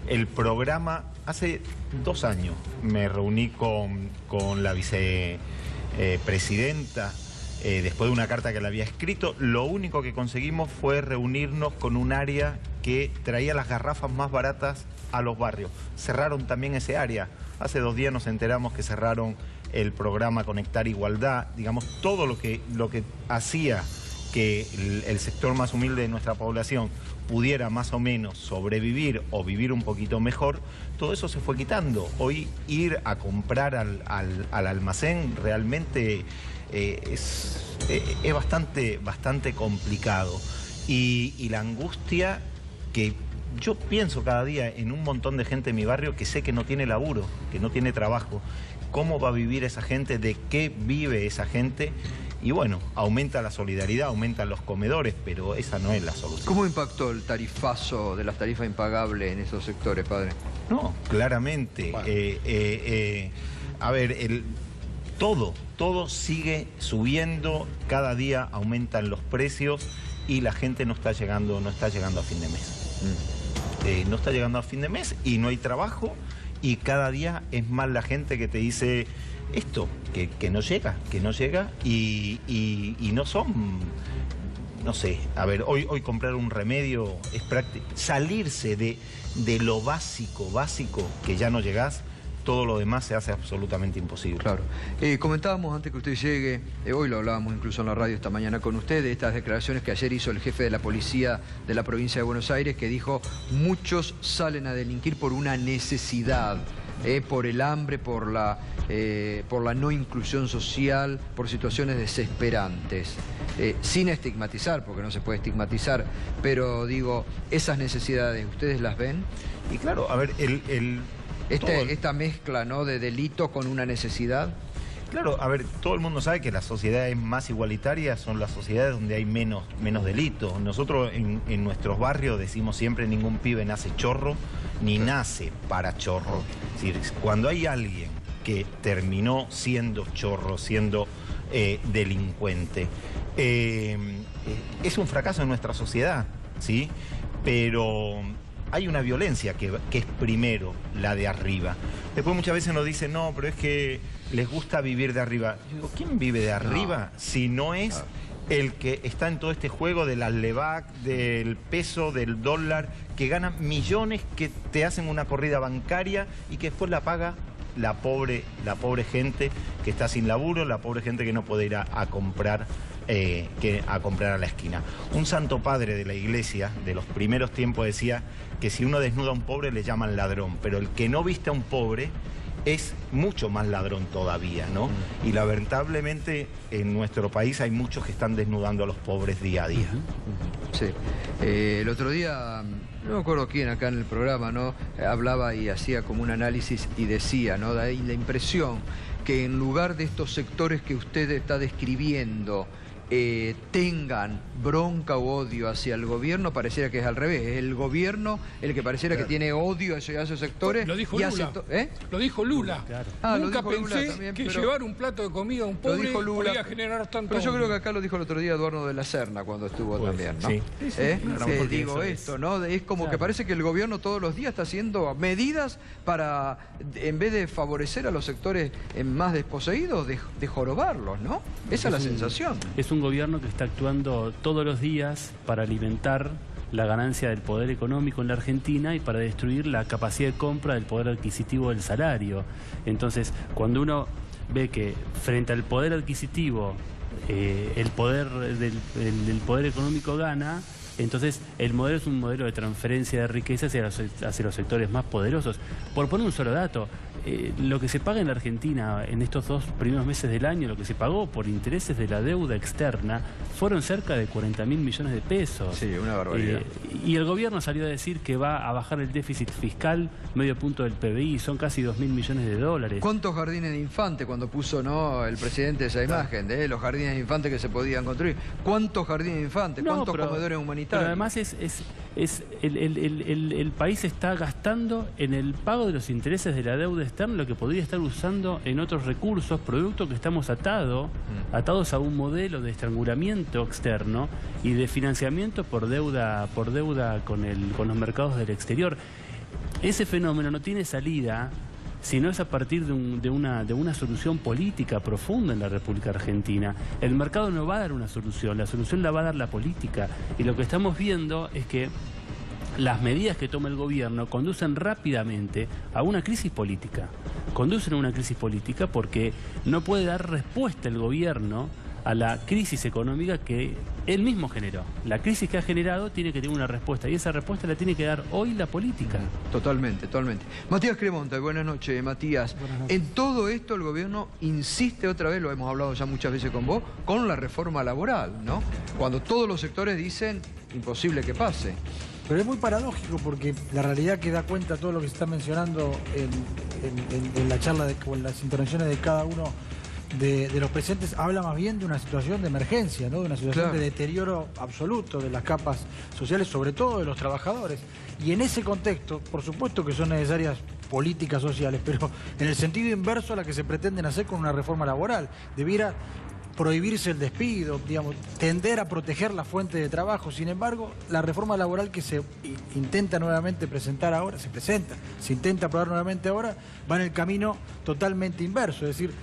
El programa, hace 2 años me reuní con la vicepresidenta después de una carta que le había escrito. Lo único que conseguimos fue reunirnos con un área que traía las garrafas más baratas a los barrios. Cerraron también ese área. Hace 2 días nos enteramos que cerraron el programa Conectar Igualdad, digamos, todo lo que hacía que el sector más humilde de nuestra población pudiera más o menos sobrevivir o vivir un poquito mejor, todo eso se fue quitando. Hoy ir a comprar al almacén realmente es bastante complicado. Y la angustia que yo pienso cada día en un montón de gente en mi barrio que sé que no tiene laburo, que no tiene trabajo. ¿Cómo va a vivir esa gente? ¿De qué vive esa gente? Y bueno, aumenta la solidaridad, aumentan los comedores, pero esa no es la solución. ¿Cómo impactó el tarifazo de las tarifas impagables en esos sectores, padre? No, claramente. Bueno. A ver, todo sigue subiendo, cada día aumentan los precios y la gente no está llegando a fin de mes. No está llegando a fin de mes y no hay trabajo. Y cada día es más la gente que te dice esto, que no llega y no son, no sé, a ver, hoy comprar un remedio es práctico, salirse de lo básico, que ya no llegás, todo lo demás se hace absolutamente imposible. Claro. Comentábamos antes que usted llegue, hoy lo hablábamos incluso en la radio esta mañana con usted, de estas declaraciones que ayer hizo el jefe de la policía de la provincia de Buenos Aires, que dijo, muchos salen a delinquir por una necesidad, por el hambre, por la no inclusión social, por situaciones desesperantes. Sin estigmatizar, porque no se puede estigmatizar, pero digo, esas necesidades, ¿ustedes las ven? Y claro, a ver, esta mezcla, ¿no?, de delito con una necesidad. Claro, a ver, todo el mundo sabe que las sociedades más igualitarias son las sociedades donde hay menos delitos. Nosotros en nuestros barrios decimos siempre, ningún pibe nace chorro, ni nace para chorro. Es decir, cuando hay alguien que terminó siendo chorro, siendo delincuente, es un fracaso en nuestra sociedad, ¿sí? Pero hay una violencia que es primero la de arriba. Después muchas veces nos dicen, no, pero es que les gusta vivir de arriba. Yo digo, ¿quién vive de arriba si no es el que está en todo este juego del Levac, del peso, del dólar, que gana millones, que te hacen una corrida bancaria y que después la paga la pobre gente que está sin laburo, la pobre gente que no puede ir a comprar a la esquina? Un santo padre de la iglesia de los primeros tiempos decía que si uno desnuda a un pobre le llaman ladrón, pero el que no viste a un pobre es mucho más ladrón todavía, ¿no? Y lamentablemente en nuestro país hay muchos que están desnudando a los pobres día a día. Sí. El otro día, no me acuerdo quién acá en el programa, ¿no?, hablaba y hacía como un análisis y decía, ¿no?, de ahí la impresión que en lugar de estos sectores que usted está describiendo tengan bronca o odio hacia el gobierno, pareciera que es al revés. Es el gobierno el que pareciera que tiene odio hacia esos sectores. Lo dijo Lula. Lo dijo Lula. Claro. Nunca pensé también, que llevar un plato de comida a un pobre podía generar tanto. Pero yo creo que acá lo dijo el otro día Eduardo de la Serna cuando estuvo también, ¿no? Sí. Digo esto, ¿no? Es como que parece que el gobierno todos los días está haciendo medidas para, en vez de favorecer a los sectores más desposeídos, de jorobarlos, ¿no? Esa es la sensación. Es un gobierno que está actuando todos los días para alimentar la ganancia del poder económico en la Argentina y para destruir la capacidad de compra del poder adquisitivo del salario. Entonces, cuando uno ve que frente al poder adquisitivo el poder económico gana, Entonces, el modelo es un modelo de transferencia de riquezas hacia los sectores más poderosos. Por poner un solo dato, lo que se paga en la Argentina en estos 2 primeros meses del año, lo que se pagó por intereses de la deuda externa, fueron cerca de 40.000 millones de pesos. Sí, una barbaridad. Y el gobierno salió a decir que va a bajar el déficit fiscal medio punto del PBI, son casi 2.000 millones de dólares. ¿Cuántos jardines de infante cuando puso el presidente esa imagen de los jardines de infante que se podían construir? ¿Cuántos jardines de infante? ¿Cuántos comedores humanitarios? Pero además el país está gastando en el pago de los intereses de la deuda externa lo que podría estar usando en otros recursos, producto que estamos atados a un modelo de estrangulamiento externo y de financiamiento por deuda con los mercados del exterior. Ese fenómeno no tiene salida si no es a partir de una solución política profunda en la República Argentina. El mercado no va a dar una solución, la solución la va a dar la política. Y lo que estamos viendo es que las medidas que toma el gobierno conducen rápidamente a una crisis política. Conducen a una crisis política porque no puede dar respuesta el gobierno a la crisis económica que él mismo generó. La crisis que ha generado tiene que tener una respuesta y esa respuesta la tiene que dar hoy la política. Totalmente, totalmente. Matías Cremonte, buenas noches, Matías. Buenas noches. En todo esto el gobierno insiste otra vez, lo hemos hablado ya muchas veces con vos, con la reforma laboral, ¿no? Cuando todos los sectores dicen imposible que pase. Pero es muy paradójico porque la realidad que da cuenta todo lo que se está mencionando en la charla o en las intervenciones de cada uno de los presentes habla más bien de una situación de emergencia, ¿no? De una situación de deterioro absoluto de las capas sociales, sobre todo de los trabajadores. Y en ese contexto, por supuesto que son necesarias políticas sociales, pero en el sentido inverso a la que se pretenden hacer con una reforma laboral. Debiera prohibirse el despido, digamos, tender a proteger la fuente de trabajo. Sin embargo, la reforma laboral que se intenta nuevamente presentar ahora, se intenta aprobar nuevamente ahora, va en el camino totalmente inverso, es decir,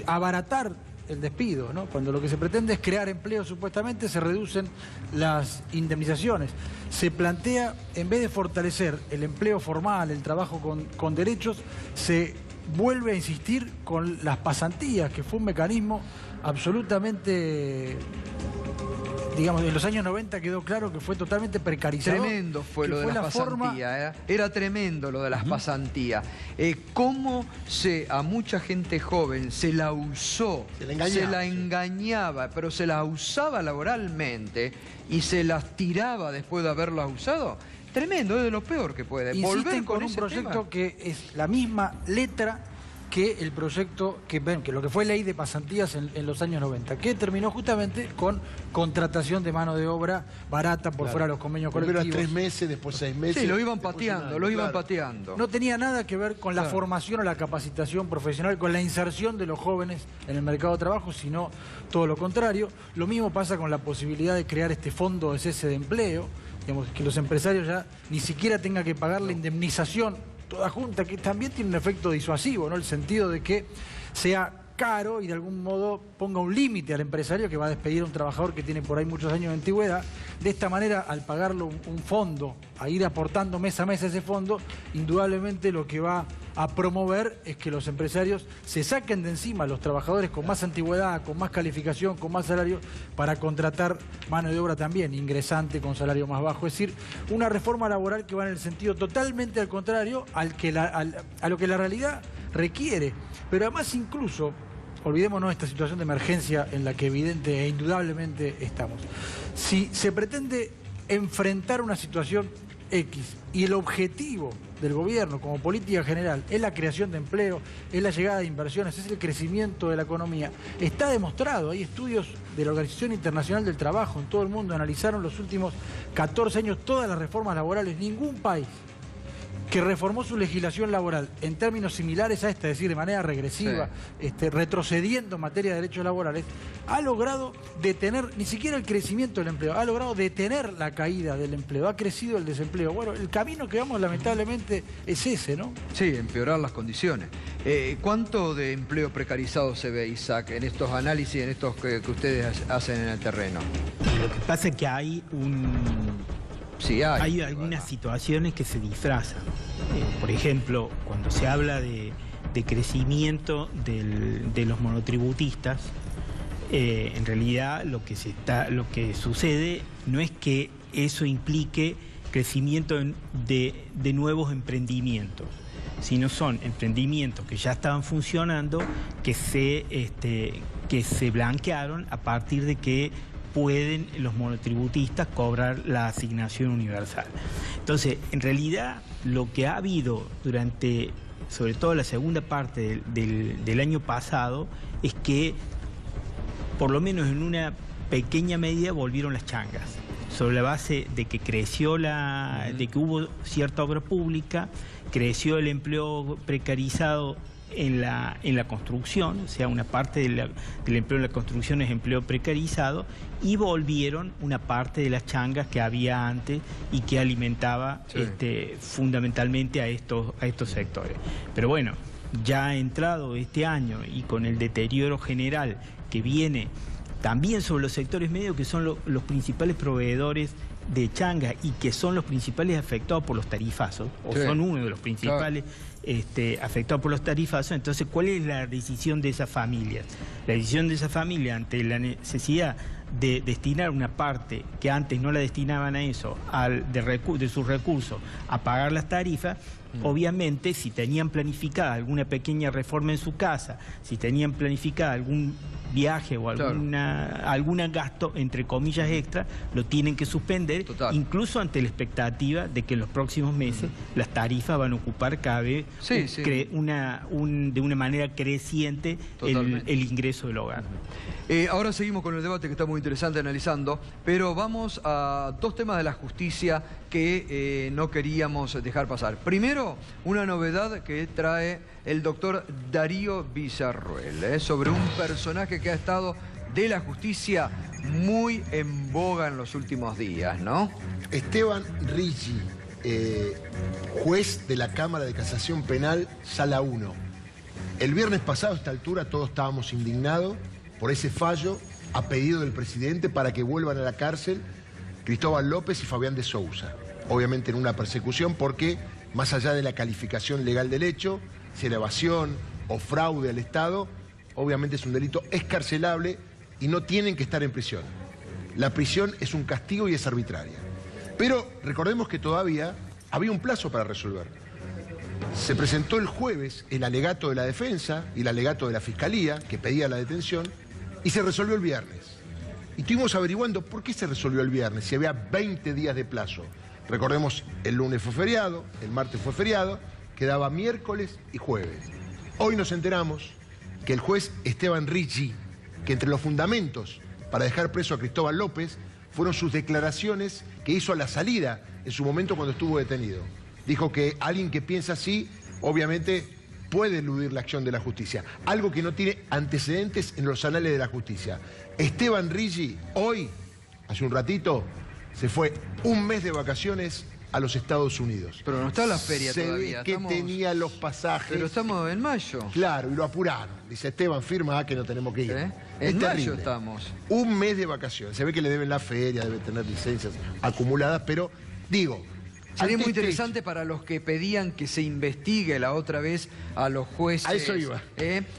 abaratar el despido, ¿no? Cuando lo que se pretende es crear empleo, supuestamente se reducen las indemnizaciones. Se plantea, en vez de fortalecer el empleo formal, el trabajo con derechos, se vuelve a insistir con las pasantías, que fue un mecanismo absolutamente, digamos, en los años 90 quedó claro que fue totalmente precarizado. Tremendo fue lo de las pasantías, era tremendo lo de las pasantías. Cómo a mucha gente joven se la usó, se la engañaba, pero se la usaba laboralmente y se las tiraba después de haberlas usado. Tremendo, es de lo peor que puede. Insisten con un proyecto que es la misma letra que el proyecto, que lo que fue ley de pasantías en los años 90, que terminó justamente con contratación de mano de obra barata por fuera de los convenios colectivos. Primero 3 meses, después 6 meses. Sí, lo iban pateando, No tenía nada que ver con la formación o la capacitación profesional, con la inserción de los jóvenes en el mercado de trabajo, sino todo lo contrario. Lo mismo pasa con la posibilidad de crear este fondo de cese de empleo, digamos, que los empresarios ya ni siquiera tengan que pagar la indemnización toda junta, que también tiene un efecto disuasivo, ¿no? El sentido de que sea caro y de algún modo ponga un límite al empresario que va a despedir a un trabajador que tiene por ahí muchos años de antigüedad. De esta manera, al pagarlo un fondo, a ir aportando mes a mes ese fondo, indudablemente lo que va a promover es que los empresarios se saquen de encima a los trabajadores con más antigüedad, con más calificación, con más salario, para contratar mano de obra también, ingresante con salario más bajo. Es decir, una reforma laboral que va en el sentido totalmente al contrario a lo que la realidad requiere. Pero además incluso, olvidémonos de esta situación de emergencia en la que evidente e indudablemente estamos. Si se pretende enfrentar una situación X y el objetivo del gobierno como política general es la creación de empleo, es la llegada de inversiones, es el crecimiento de la economía, está demostrado. Hay estudios de la Organización Internacional del Trabajo en todo el mundo, analizaron los últimos 14 años todas las reformas laborales. Ningún país que reformó su legislación laboral en términos similares a esta, es decir, de manera regresiva, retrocediendo en materia de derechos laborales, ha logrado detener, ni siquiera el crecimiento del empleo, ha logrado detener la caída del empleo, ha crecido el desempleo. Bueno, el camino que vamos lamentablemente es ese, ¿no? Sí, empeorar las condiciones. ¿Cuánto de empleo precarizado se ve, Isaac, en estos análisis, en estos que ustedes hacen en el terreno? Lo que pasa es que hay hay algunas situaciones que se disfrazan. Por ejemplo, cuando se habla de crecimiento de los monotributistas, en realidad lo que sucede no es que eso implique crecimiento de nuevos emprendimientos, sino son emprendimientos que ya estaban funcionando, que se blanquearon a partir de que pueden los monotributistas cobrar la asignación universal. Entonces, en realidad, lo que ha habido durante, sobre todo la segunda parte del año pasado, es que, por lo menos en una pequeña medida, volvieron las changas, sobre la base de que creció de que hubo cierta obra pública, creció el empleo precarizado en la construcción, o sea, una parte del empleo en la construcción es empleo precarizado, y volvieron una parte de las changas que había antes y que alimentaba fundamentalmente a estos sectores. Pero bueno, ya entrado este año y con el deterioro general que viene también sobre los sectores medios, que son los principales proveedores de changa y que son los principales afectados por los tarifazos, o son uno de los principales afectados por los tarifazos. Entonces, ¿cuál es la decisión de esas familias? La decisión de esa familia, ante la necesidad de destinar una parte que antes no la destinaban a eso, de sus recursos, a pagar las tarifas, obviamente, si tenían planificada alguna pequeña reforma en su casa, si tenían planificada algún viaje o algún gasto, entre comillas, extra, lo tienen que suspender, incluso ante la expectativa de que en los próximos meses las tarifas van a ocupar cada vez de una manera creciente el ingreso del hogar. Ahora seguimos con el debate, que está muy interesante analizando, pero vamos a dos temas de la justicia que no queríamos dejar pasar. Primero, una novedad que trae el doctor Darío Villarruel, sobre un personaje que ha estado de la justicia muy en boga en los últimos días, ¿no? Esteban Ricci, juez de la Cámara de Casación Penal, Sala 1. El viernes pasado, a esta altura, todos estábamos indignados por ese fallo a pedido del presidente para que vuelvan a la cárcel Cristóbal López y Fabián de Sousa. Obviamente en una persecución porque, más allá de la calificación legal del hecho, si era evasión o fraude al Estado, obviamente es un delito excarcelable y no tienen que estar en prisión. La prisión es un castigo y es arbitraria. Pero recordemos que todavía había un plazo para resolver. Se presentó el jueves el alegato de la defensa y el alegato de la fiscalía, que pedía la detención, y se resolvió el viernes. Y estuvimos averiguando por qué se resolvió el viernes, si había 20 días de plazo. Recordemos, el lunes fue feriado, el martes fue feriado, quedaba miércoles y jueves. Hoy nos enteramos que el juez Esteban Ricci, que entre los fundamentos para dejar preso a Cristóbal López fueron sus declaraciones que hizo a la salida en su momento cuando estuvo detenido. Dijo que alguien que piensa así, obviamente, puede eludir la acción de la justicia. Algo que no tiene antecedentes en los anales de la justicia. Esteban Ricci, hoy, hace un ratito, se fue un mes de vacaciones a los Estados Unidos. Pero no está la feria todavía. Que tenía los pasajes. Pero estamos en mayo. Claro, y lo apuraron. Dice, Esteban, firma que no tenemos que ir. En mayo estamos. Un mes de vacaciones. Se ve que le deben la feria, debe tener licencias acumuladas, pero digo... Sería muy interesante para los que pedían que se investigue la otra vez a los jueces. A eso iba.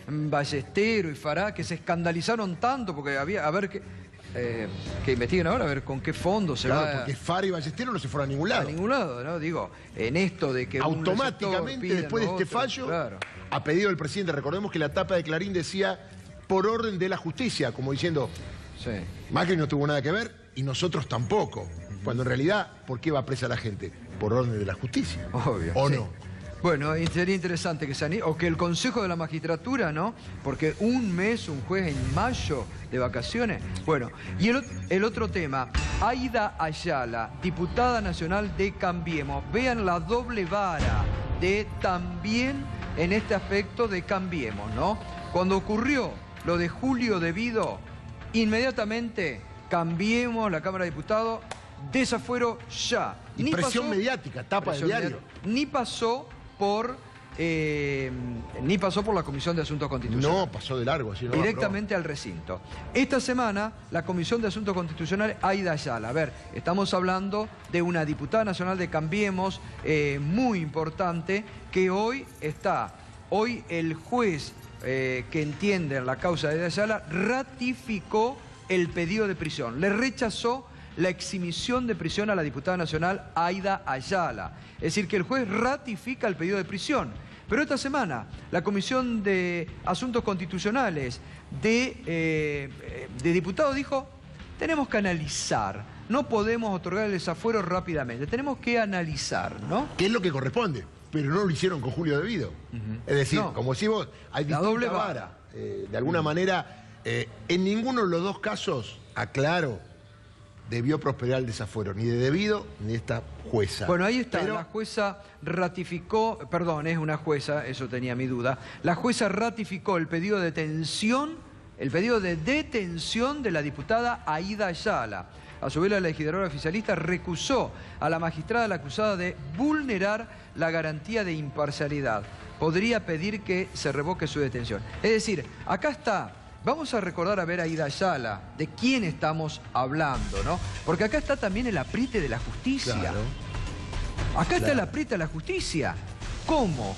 Ballestero y Fará, que se escandalizaron tanto porque había, a ver que investiguen ahora, a ver con qué fondo se va. Claro, porque Fará y Ballestero no se fueron a ningún lado. A ningún lado, ¿no? Digo, en esto de que automáticamente después de este fallo, a pedido del presidente, recordemos que la tapa de Clarín decía por orden de la justicia, como diciendo, Macri no tuvo nada que ver y nosotros tampoco. Cuando en realidad, ¿por qué va presa la gente? Por orden de la justicia. Obvio. ¿O no? Bueno, sería interesante que o que el Consejo de la Magistratura, ¿no? Porque un mes, un juez en mayo de vacaciones. Bueno, y el otro tema, Aida Ayala, diputada nacional de Cambiemos. Vean la doble vara de también en este aspecto de Cambiemos, ¿no? Cuando ocurrió lo de Julio De Vido, inmediatamente Cambiemos, la Cámara de Diputados, desafuero ya. Y presión mediática, tapa de diario. Ni pasó por la Comisión de Asuntos Constitucionales. No, pasó de largo. Así no directamente al recinto. Esta semana, la Comisión de Asuntos Constitucionales, Aida Ayala. A ver, estamos hablando de una diputada nacional de Cambiemos, muy importante, que hoy el juez que entiende la causa de Aida Ayala ratificó el pedido de prisión. Le rechazó la exhibición de prisión a la diputada nacional Aida Ayala. Es decir, que el juez ratifica el pedido de prisión. Pero esta semana, la Comisión de Asuntos Constitucionales de diputados dijo, tenemos que analizar, no podemos otorgar el desafuero rápidamente, tenemos que analizar, ¿no? ¿Qué es lo que corresponde? Pero no lo hicieron con Julio Devido. Es decir, no, como decís vos, hay la doble vara. De alguna manera, en ninguno de los dos casos, aclaro, debió prosperar el desafuero, ni de Devido ni de esta jueza. Bueno, ahí está, la jueza ratificó, perdón, es una jueza, eso tenía mi duda, la jueza ratificó el pedido de detención, de la diputada Aida Ayala. A su vez, la legisladora oficialista recusó a la magistrada acusada de vulnerar la garantía de imparcialidad. Podría pedir que se revoque su detención. Es decir, acá está. Vamos a recordar a ver a Aida Ayala, de quién estamos hablando, ¿no? Porque acá está también el apriete de la justicia. Claro. Acá está el apriete de la justicia. ¿Cómo?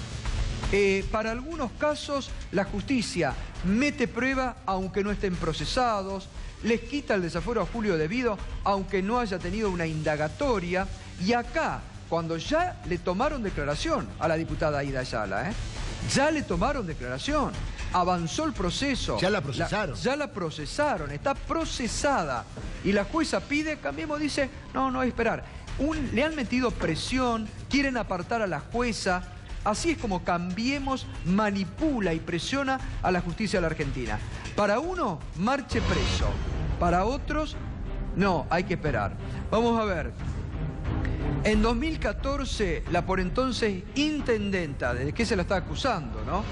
Para algunos casos, la justicia mete prueba aunque no estén procesados, les quita el desafuero a Julio Devido aunque no haya tenido una indagatoria. Y acá, cuando ya le tomaron declaración a la diputada Aida Ayala, ya le tomaron declaración. Avanzó el proceso. Ya la procesaron. Ya la procesaron, está procesada. Y la jueza pide, Cambiemos dice, no hay que esperar. Le han metido presión, quieren apartar a la jueza. Así es como Cambiemos manipula y presiona a la justicia de la Argentina. Para uno, marche preso. Para otros, no, hay que esperar. Vamos a ver. En 2014, la por entonces intendenta, ¿de qué se la está acusando, no?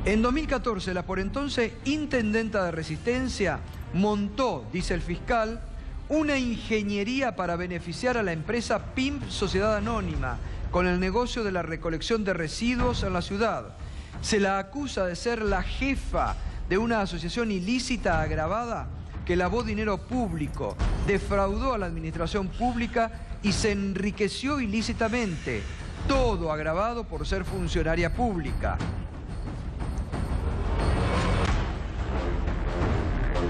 En 2014, la por entonces intendenta de Resistencia montó, dice el fiscal, una ingeniería para beneficiar a la empresa PIMP Sociedad Anónima con el negocio de la recolección de residuos en la ciudad. Se la acusa de ser la jefa de una asociación ilícita agravada que lavó dinero público, defraudó a la administración pública y se enriqueció ilícitamente, todo agravado por ser funcionaria pública.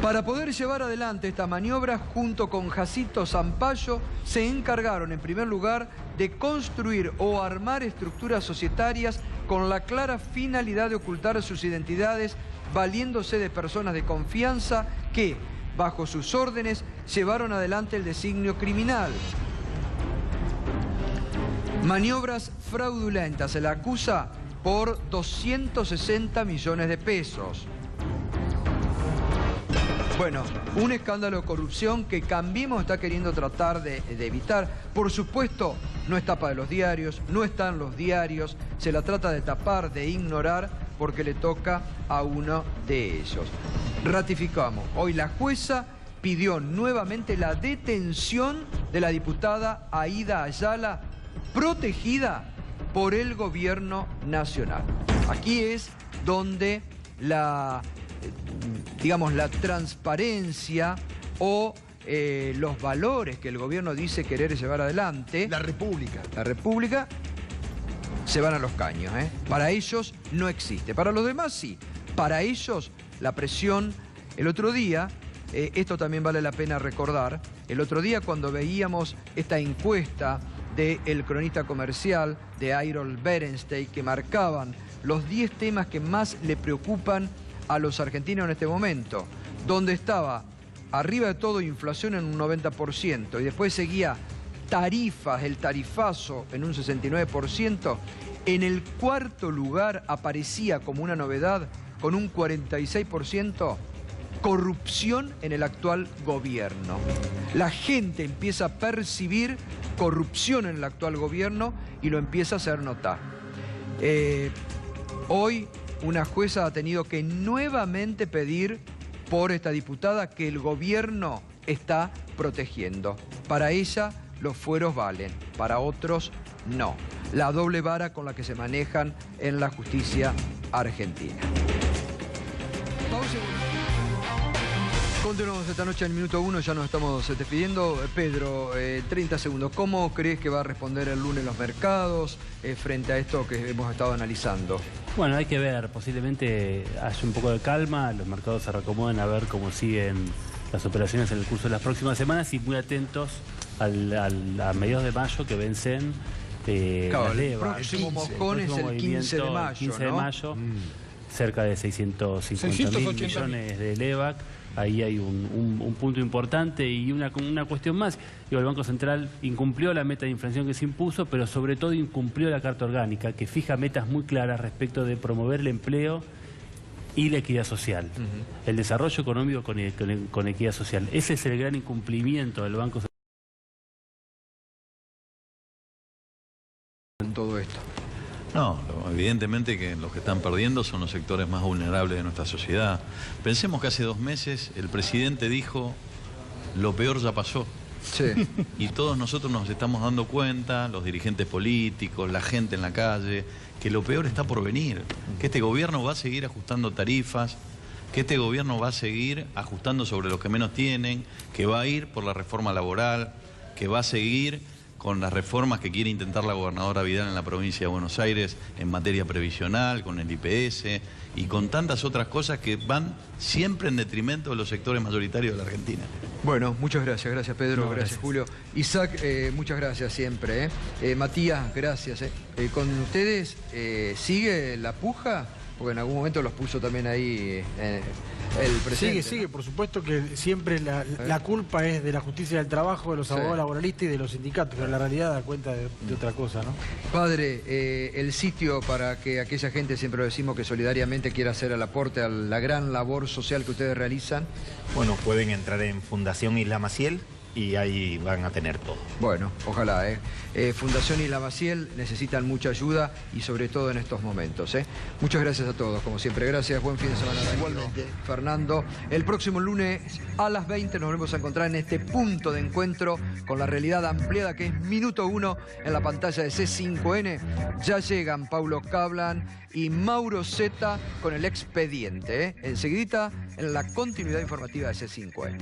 Para poder llevar adelante esta maniobra, junto con Jacinto Zampayo, se encargaron en primer lugar de construir o armar estructuras societarias con la clara finalidad de ocultar sus identidades, valiéndose de personas de confianza que, bajo sus órdenes, llevaron adelante el designio criminal. Maniobras fraudulentas, se la acusa por 260 millones de pesos. Bueno, un escándalo de corrupción que Cambiemos está queriendo tratar de evitar. Por supuesto, no es tapa de los diarios, no están los diarios, se la trata de tapar, de ignorar, porque le toca a uno de ellos. Ratificamos, hoy la jueza pidió nuevamente la detención de la diputada Aida Ayala, protegida por el gobierno nacional. Aquí es donde la transparencia o los valores que el gobierno dice querer llevar adelante. La República se van a los caños, ¿eh? Para ellos no existe. Para los demás sí. Para ellos la presión. El otro día, esto también vale la pena recordar, el otro día cuando veíamos esta encuesta del cronista comercial de Harold Berenstein que marcaban los 10 temas que más le preocupan a los argentinos en este momento, donde estaba arriba de todo inflación en un 90% y después seguía tarifas, el tarifazo en un 69%, en el cuarto lugar aparecía como una novedad, con un 46%, corrupción en el actual gobierno. La gente empieza a percibir corrupción en el actual gobierno y lo empieza a hacer notar. Hoy una jueza ha tenido que nuevamente pedir por esta diputada que el gobierno está protegiendo. Para ella los fueros valen, para otros no. La doble vara con la que se manejan en la justicia argentina. Continuamos esta noche en Minuto 1, ya nos estamos despidiendo. Pedro, 30 segundos. ¿Cómo crees que va a responder el lunes los mercados frente a esto que hemos estado analizando? Bueno, hay que ver, posiblemente haya un poco de calma, los mercados se reacomoden a ver cómo siguen las operaciones en el curso de las próximas semanas y muy atentos a mediados de mayo que vencen claro, las levas. El próximo mojón es el 15 de mayo, 15 de mayo, cerca de 650.000 millones de LEVAC. Ahí hay un punto importante y una cuestión más. Digo, el Banco Central incumplió la meta de inflación que se impuso, pero sobre todo incumplió la Carta Orgánica, que fija metas muy claras respecto de promover el empleo y la equidad social. El desarrollo económico con equidad social. Ese es el gran incumplimiento del Banco Central en todo esto. No, evidentemente que los que están perdiendo son los sectores más vulnerables de nuestra sociedad. Pensemos que hace 2 meses el presidente dijo, lo peor ya pasó. Sí. Y todos nosotros nos estamos dando cuenta, los dirigentes políticos, la gente en la calle, que lo peor está por venir. Que este gobierno va a seguir ajustando tarifas, que este gobierno va a seguir ajustando sobre los que menos tienen, que va a ir por la reforma laboral, que va a seguir con las reformas que quiere intentar la gobernadora Vidal en la provincia de Buenos Aires en materia previsional, con el IPS y con tantas otras cosas que van siempre en detrimento de los sectores mayoritarios de la Argentina. Bueno, muchas gracias. Gracias, Pedro. No, gracias, Julio. Isaac, muchas gracias siempre. Matías, gracias. ¿Con ustedes sigue la puja? Porque en algún momento los puso también ahí el presidente. Sigue, por supuesto que siempre la culpa es de la justicia del trabajo, de los abogados laboralistas y de los sindicatos, pero la realidad da cuenta de otra cosa, ¿no? Padre, el sitio para que aquella gente, siempre lo decimos, que solidariamente quiera hacer el aporte a la gran labor social que ustedes realizan. Bueno, pueden entrar en Fundación Isla Maciel y ahí van a tener todo. Bueno, ojalá. Fundación Isla Maciel necesitan mucha ayuda y sobre todo en estos momentos. Muchas gracias a todos, como siempre. Gracias, buen fin de semana. Igualmente. Fernando, el próximo lunes a las 20 nos volvemos a encontrar en este punto de encuentro con la realidad ampliada que es Minuto 1 en la pantalla de C5N. Ya llegan Paulo Cablan y Mauro Zeta con el expediente. Enseguidita en la continuidad informativa de C5N.